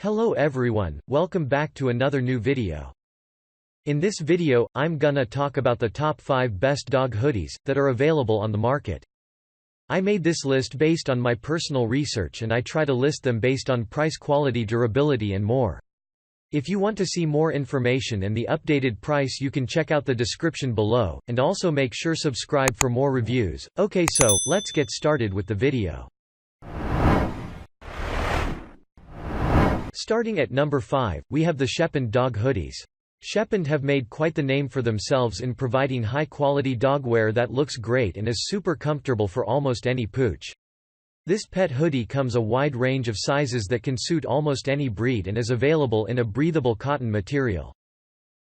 Hello everyone, welcome back to another new video. In this video, I'm gonna talk about the top 5 best dog hoodies that are available on the market. I made this list based on my personal research and I try to list them based on price, quality, durability and more. If you want to see more information and the updated price, you can check out the description below, and also make sure subscribe for more reviews. Okay, so let's get started with the video. Starting at number 5, we have the Schepens dog hoodies. Schepens have made quite the name for themselves in providing high-quality dogwear that looks great and is super comfortable for almost any pooch. This pet hoodie comes a wide range of sizes that can suit almost any breed and is available in a breathable cotton material.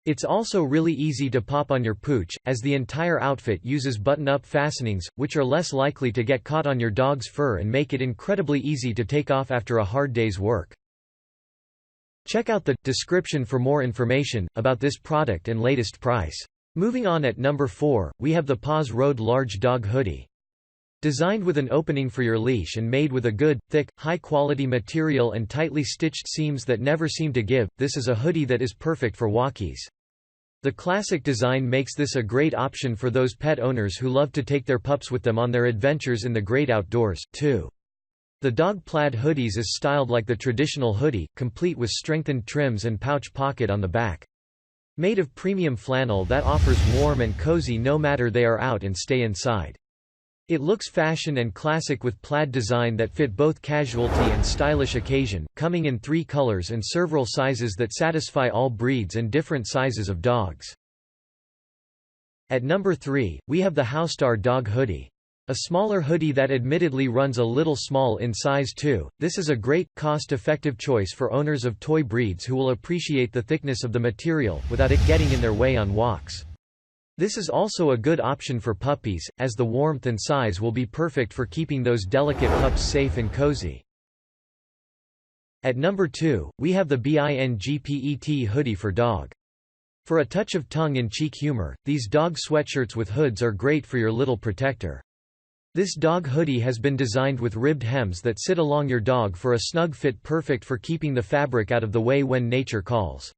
It's also really easy to pop on your pooch, as the entire outfit uses button-up fastenings, which are less likely to get caught on your dog's fur and make it incredibly easy to take off after a hard day's work. Check out the description for more information about this product and latest price. Moving on, at number 4, we have the Paws Road Large Dog Hoodie. Designed with an opening for your leash and made with a good, thick, high-quality material and tightly stitched seams that never seem to give, this is a hoodie that is perfect for walkies. The classic design makes this a great option for those pet owners who love to take their pups with them on their adventures in the great outdoors, too. The dog plaid hoodies is styled like the traditional hoodie, complete with strengthened trims and pouch pocket on the back. Made of premium flannel that offers warm and cozy no matter they are out and stay inside. It looks fashion and classic with plaid design that fit both casualty and stylish occasion, coming in 3 colors and several sizes that satisfy all breeds and different sizes of dogs. At number 3, we have the Houstar Dog Hoodie. A smaller hoodie that admittedly runs a little small in size too, this is a great, cost-effective choice for owners of toy breeds who will appreciate the thickness of the material, without it getting in their way on walks. This is also a good option for puppies, as the warmth and size will be perfect for keeping those delicate pups safe and cozy. At number 2, we have the BINGPET Hoodie for Dog. For a touch of tongue-in-cheek humor, these dog sweatshirts with hoods are great for your little protector. This dog hoodie has been designed with ribbed hems that sit along your dog for a snug fit, perfect for keeping the fabric out of the way when nature calls.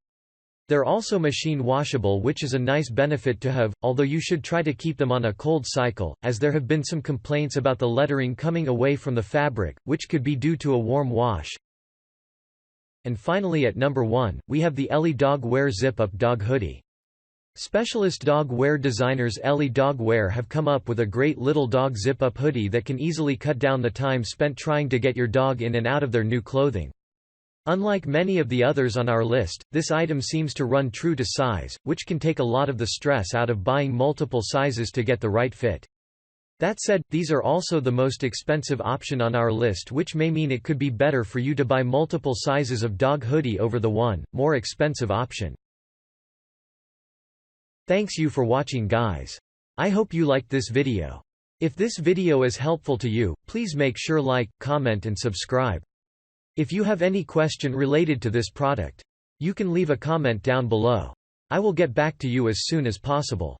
They're also machine washable, which is a nice benefit to have, although you should try to keep them on a cold cycle, as there have been some complaints about the lettering coming away from the fabric, which could be due to a warm wash. And finally, at number 1, we have the Ellie Dog Wear Zip-Up Dog Hoodie. Specialist dog wear designers Ellie Dog Wear have come up with a great little dog zip-up hoodie that can easily cut down the time spent trying to get your dog in and out of their new clothing. Unlike many of the others on our list, this item seems to run true to size, which can take a lot of the stress out of buying multiple sizes to get the right fit. That said, these are also the most expensive option on our list, which may mean it could be better for you to buy multiple sizes of dog hoodie over the one, more expensive option. Thanks you for watching, guys. I hope you liked this video. If this video is helpful to you, please make sure like, comment and subscribe. If you have any question related to this product, you can leave a comment down below. I will get back to you as soon as possible.